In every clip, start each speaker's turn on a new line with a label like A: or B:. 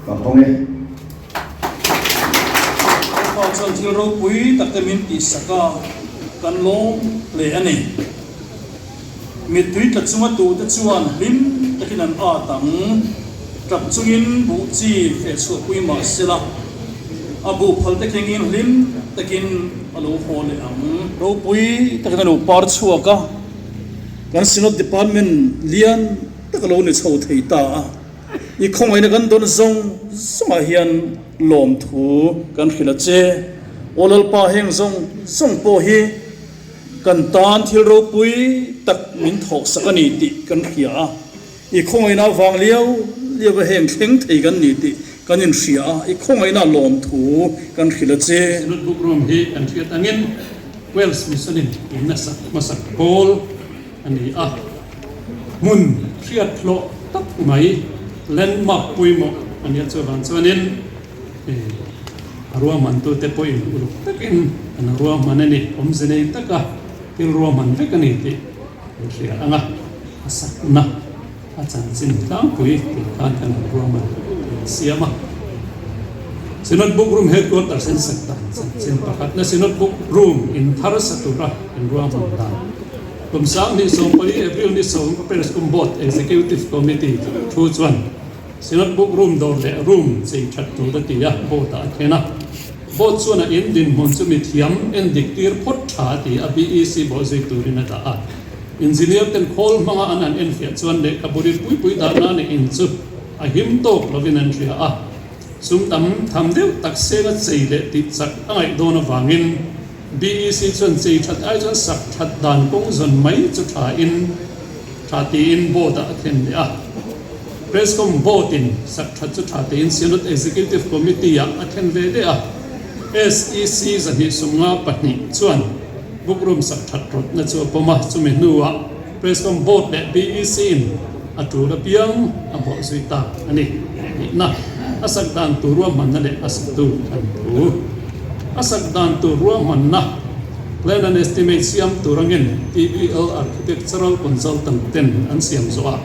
A: Còn không đi.
B: Họ chọn thiếu rau quý đặc biệt tí saka căn lô lệ anh ấy. Miệt túy thật chung tu tất chuan lim tất nhiên atan tập trung in bộ chi phải sửa quý mà xí la. Abu phật tất nhiên lim tất nhiên alo hồ lệ ang rau quý tất nhiên alo par chua ka. Kan Synod Department lian tất cả lô này sầu thấy ta. I không ai nak don zong sama hian lom thu kan khila che olal pa heng zong po hi kan tan thil ro pui tak min thok sakani ti kan khia I không ai na wang liao heng kheng thei kan ni ti kan in khia I không ai na lom thu kan khila che
C: Synod Bookroom hi kan khiat angin Wales Missionin in masak Paul ani mun khiat lo tak mai landmark puimo ani chuan chuanin arua man tu te poin ulu takin an arua manani omzene taka til arua man vekani ti ria anga sakna achan chin tang pui kan kan arua man siama Synod Bookroom headquarters in sakta chin pakat na Synod Bookroom in thar satura in arua man ta kumsang ni som pali April ni som pers kumbot executive committee thu chuan Synod Bookroom dor le room sei that tu da tia bota thena bot chuan a in din mon chu mi thiam en diktir phot tha ti a BEC bo zai turina da a engineer ten khol manga an en fia chuan le kaburi pui da na ne in chu a him tok lovin an ria a sum tam tham deu tak se ga chei le ti chak angai don awangin BEC chuan chei that ai chuan sak that dan kong zon mai chu tha ti in bota then a Prescom voting sak that chu tha ti in Synod Executive Committee a then ve de a SEC za hi sunga pahni chuan bookroom sak that rot na chu poma chu me nuwa Prescom vote le BEC in atu la piang a bo suita ani na asak dan tu ruam man na le asak tu kan tu asak dan tu ruam man na plan and estimate siam turangin TBL architectural consultant ten an siam zoa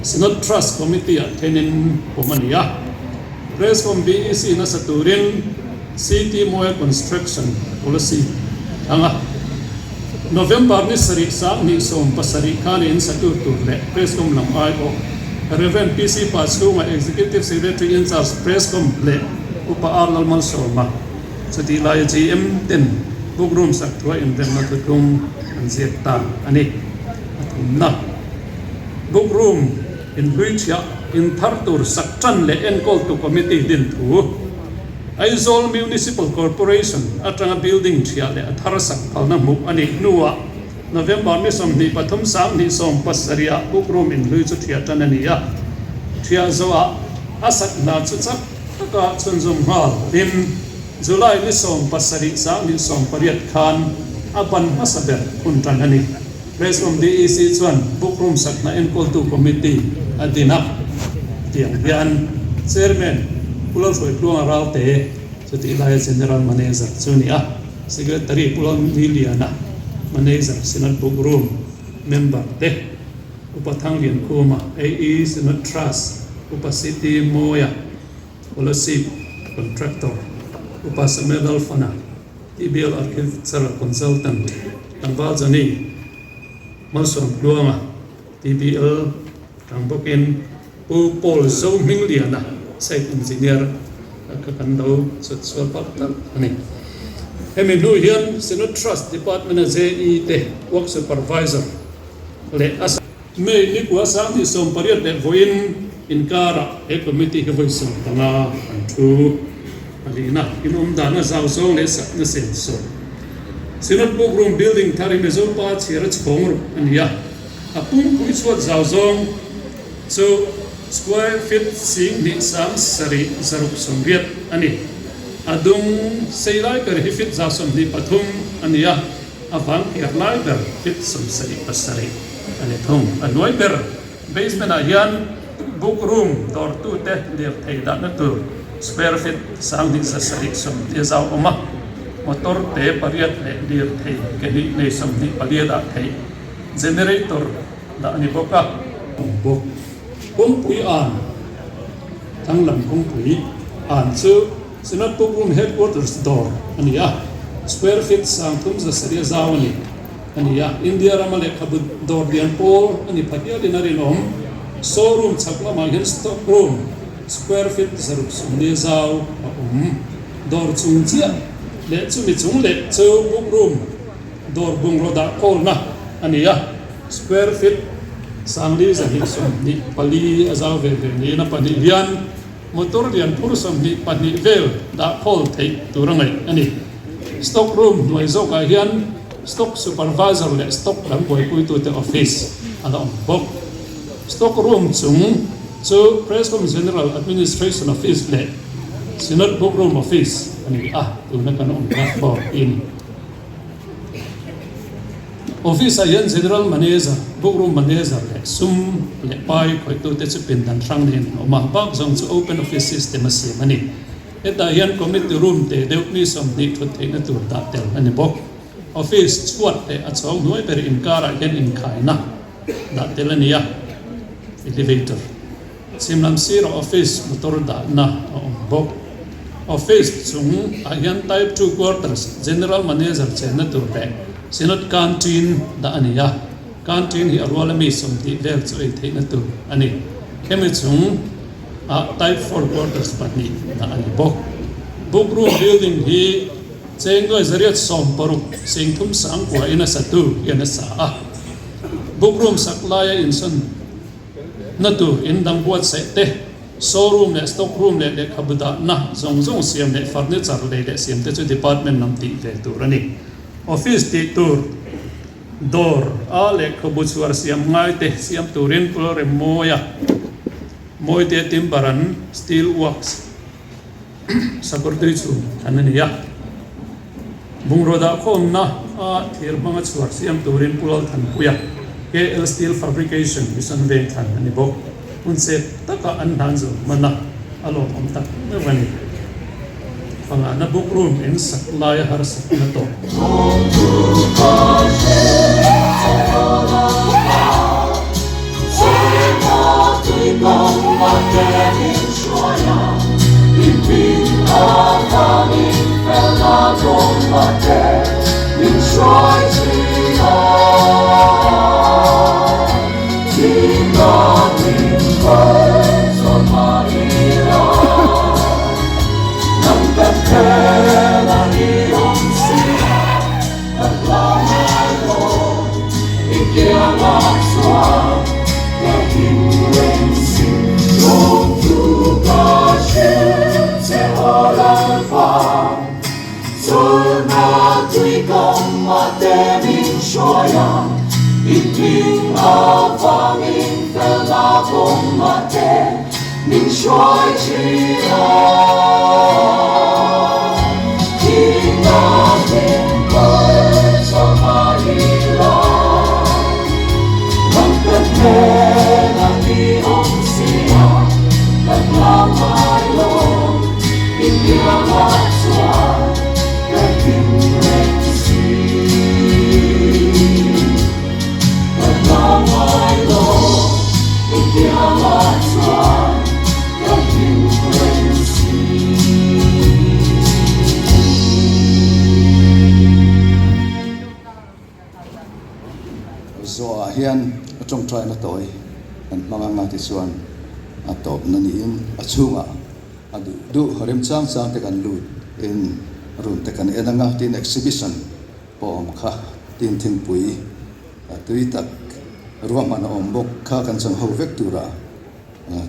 C: Synod Trust Committee at tenin pomania Prescom BEC na saturin City Moya Construction Policy anga November ni sari sang ni som pasari kanin satutur le Prescom lam ai ko Reverend PC Pasco ma Executive Secretary in charge Prescom le upa arlal mal soma so di lai GM ten bookroom sak thua in den na tutum an sekta ani na bookroom in Lucia in Tartur Sakchan le Encol to committee din thu Aizol Municipal Corporation atanga building thia le athar sak palna mu ani nuwa November ni som ni pathum sang ni som pasaria bookroom in Lucia thia tanania thia zoa asak na chu chak taka chunjum hal in July ni som pasari sang ni som pariat khan aban masaber kuntan ani Prescom DEC chuan bookroom sakna Encol to committee adina tiang bian chairman Pulon foi Pluang Ralte so ti lai general manager chunia secretary Pulon Miliana manager Synod Bookroom member te upathang lian kuma AE Synod Trust upacity moya policy contractor upasamedal fana TBL architectural consultant tangwal jani malsom luanga TBL tangbokin Paul Zo Mingliana site engineer kakandau sot pat ani hemi nu hian Synod Trust Department JE te work supervisor le as me ni kwa sang ni som pariat le voin in kara e committee ke voice tanga anthu alina inom dana zau zong le sak na sen so Synod Bookroom building thari me zo pa chira chhong ania apum kui chwa zau zong so sq.ft sing ni sam sari zaruk somriat ani adung seilai per hifit za som ni pathum ania avang kirlai ber fit som sari pasari ani thong anoi ber basement ayan bookroom dor tu te lir thei da na tu square feet sang ni sa sari som ti zau oma motor te pariat le lir thei ke ni nei som ni palia da thei generator da ani boka bok pum pui an thang lam kong pui an chu Synod Bookroom headquarters door ania sq.ft sang thum za seria zawani ania India ramale khabud door dian pol ani phatia dinarin om showroom chakla ma hian stock room sq.ft zaruk sumni zaw door chung chia le chu mi chung le chu bookroom door bungro da kol na ania sq.ft sangli za hi som ni pali azaw ve ni na pani lian motor lian pur som ni pani vel da kol thei turangai ani stock room nuai zo ka hian stock supervisor le stock lam boi pui tu te office ana bok stock room chung chu Prescom General Administration Office le Synod Bookroom Office ani tu na kan for in office ayan General Manager Bookroom Manager le sum le pai khoi tu te chu pin dan rang nen ma bak zong chu open office system ase mani eta hian committee room te deu mi som ni thut theina tur da tel ani bok office squad te achong nuai per in kara hian in khaina da tel ania elevator simlam sir office motor da na bok office chung ayan type 2 quarters general manager chena tur te Synod canteen da ania canteen hi arwala mi som ti vel chu ei theina tur ani hemi chung type 4 quarters patni da ani bok bookroom building hi cheng noi zariat som paruk singthum sang kwa ina satu yana sa bookroom saklaya inson natu indang buat se te showroom le stock room le khabuda na zong siam le furniture le siam te chu department nam ti ve turani office ti tur door ale khabuchuar siam ngai te siam turin pulore moya moi te timbaran steel works sakurtri chu anania bungroda khonna thir banga chuar siam turin pulal than puya KL steel fabrication mission ve than ani bo unse taka an han zo mana alo om tak me wani panga na bookroom in saklaya har sakna to
A: hian trong trai na toy an manga nga ti chuan a top na ni in a chunga adu du harem chang te kan lu in run te kan enanga tin exhibition pom kha tin thing pui tui tak ruam an om bok kha kan chang ho vek tura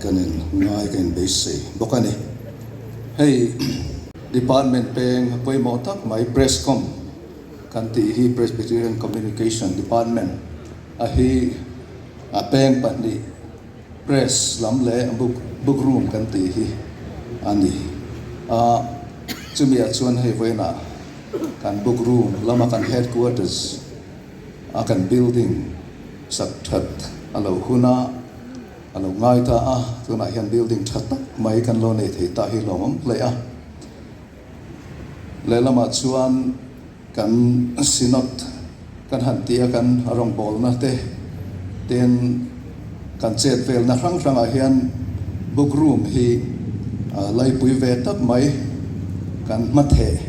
A: kanin ngai kan base bokani hey department peng poi mo tak mai presscom kan ti hi Presbyterian Communication Department ahi peng patni press lam le bookroom kan ti hi ani chumi chuan hei voina kan bookroom lama kan headquarters kan building sak that alo huna alo ngai ta tuna hian building that mai kan lo nei thei ta hi lomam le le lama chuan kan synod kan hantia kan arong bol na te ten kan chet vel na rang rang a hian bookroom hi lai pui ve tak mai kan mathe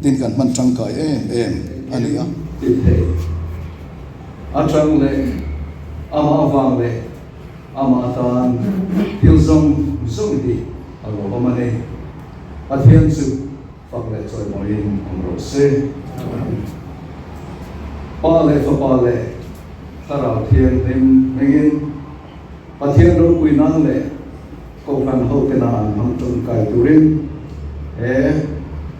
A: tin kan man tangkai em ania ti the atang le ama wang le ama atan til zong di alo pamane athian su fak le choi moin amro se pa le thara thian lim mengin athian ro pui nang le ko kan ho te na ham chung kai turin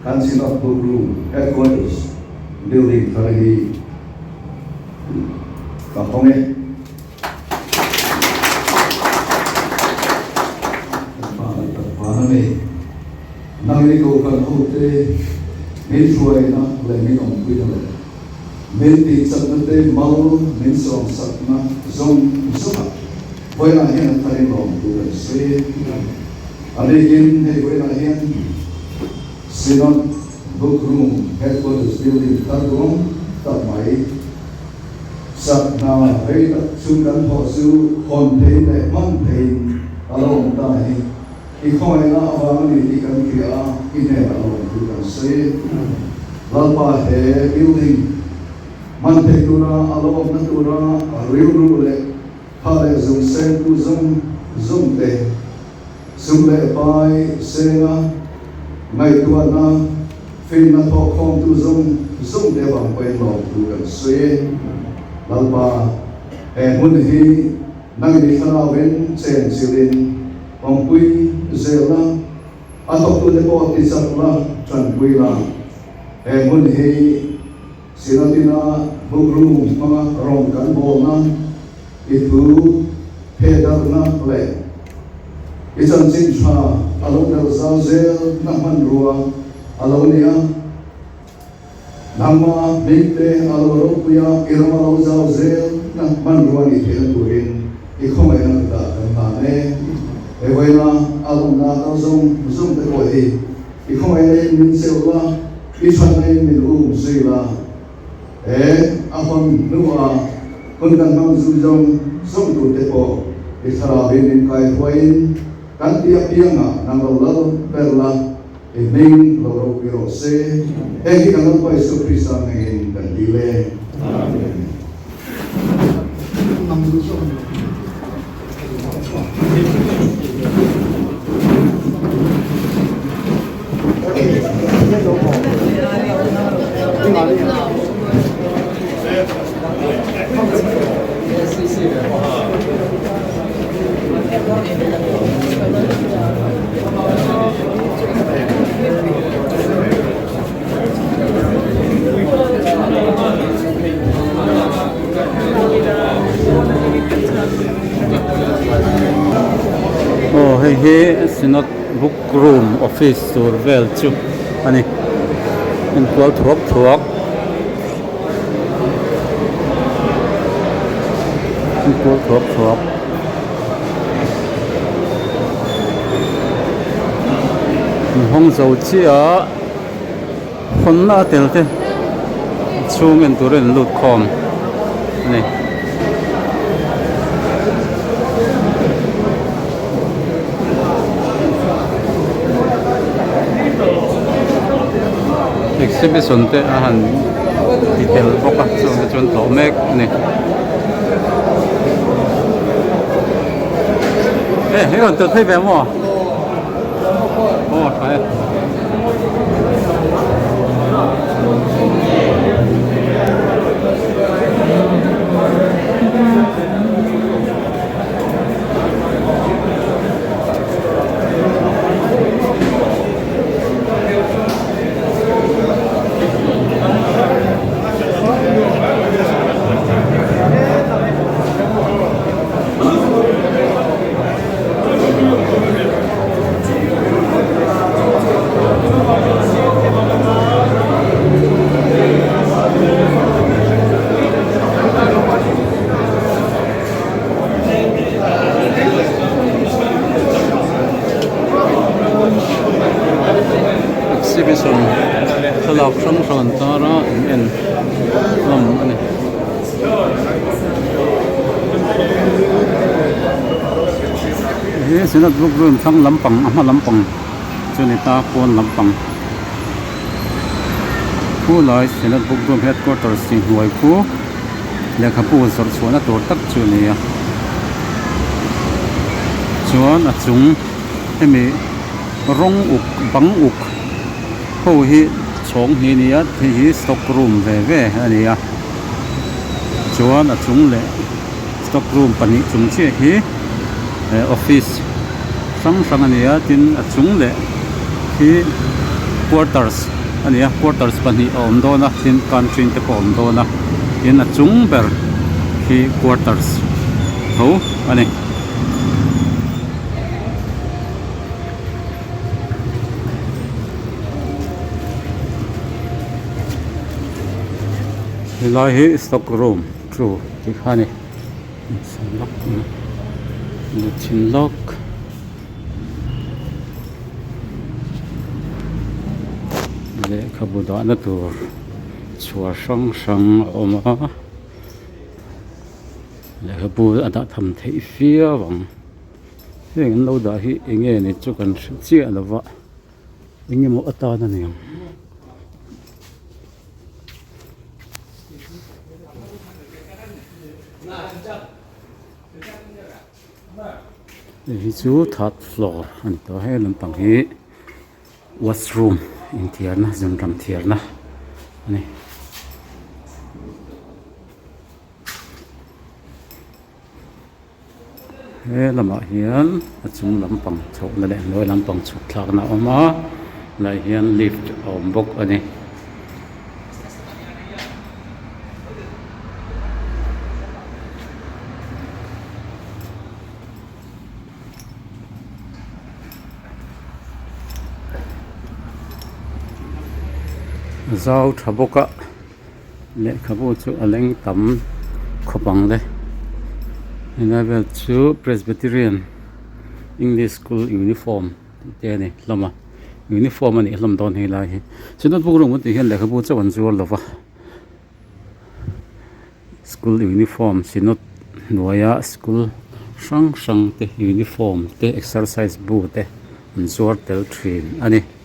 A: kan Synod Bookroom headquarters building thari ka honge nang ni ko kan ho te min suai na le min ong pui na le min ti sakna te mau min som sakna zong suma voi na hian thari long tu le se ani in hei voi na hian Synod Bookroom headquarters building targong tak mai sakna hei tak chung kan ho su hon thei le man thei along ta hi I khoi na awang ni ti kan kia ine along tu kan se lalpa he building man thei tu na along na tu na riu le ha le zum sen tu zum te sum le pai se na ngai tu na fin na tho khom tu zum te bang pai long tu kan se lalpa he mun hi nang ni khana wen chen silin ong pui zela atok tu le ko ti sakla chan pui la mun hi Synodina Bookroom mga rong kan bo na itu pedal na le isan sin cha along del zazel na man ruwa alonia nama binte aloro puya irama lo zazel na man ruwa ni te tuin ikhomai na ta kan ne Ewaina along na zong te ko hi ikhomai min seula ishanai min sila ahon nuwa kun kan mang zu zong tu te ko ithara bin kai huain kan tia pianga nang lo perla ming lo piro se ki kan pa Yesu Krista ngin kan dile amen
D: He Synod Bookroom office survel chu ani in kwal thuak hong zo chia chhunah telte chungen turin lut khom ani exhibition te ahan detail boka so chon to mek ne he on to thai ve mo thai exhibition thalak thon tara en lam ani Synod Bookroom thang lampang ama lampang chuni ta pon lampang pu lai Synod Bookroom headquarters sing nuai pu lekha pu sor chhuana tur tak chu ni a chuan a chung hemi rong uk bang uk ho hi chhawng hi ni a hi stock room ve ve ani a chuan a chung le stock room pani chung che hi office sang ani a tin a chung le hi quarters ani a quarters pani om do na tin canteen te om do na tin a chung ber hi quarters ho ani hilai hi stock room true ti khani lock na chin lock le khabuda na tur chua sang oma le khabu ada tham thei fia wang heng lo da hi enge ni chu kan chi alawa enge mo ata na ni hi chu third floor an to he lampang hi washroom in thiarna zunram thiarna ani he lama hian a chung lampang chhawk na le loi lampang chhuk thlak na oma lai hian lift awm bawk ani zau thaboka le khabu chu aleng tam khopang le level 2 Presbyterian English School uniform te ni lama uniform ani lam don hi lai hi Synod Bookroom ti hian le khabu chawan zual lova school uniform Synod nuai school sang te uniform te exercise boot te zuar tel thin ani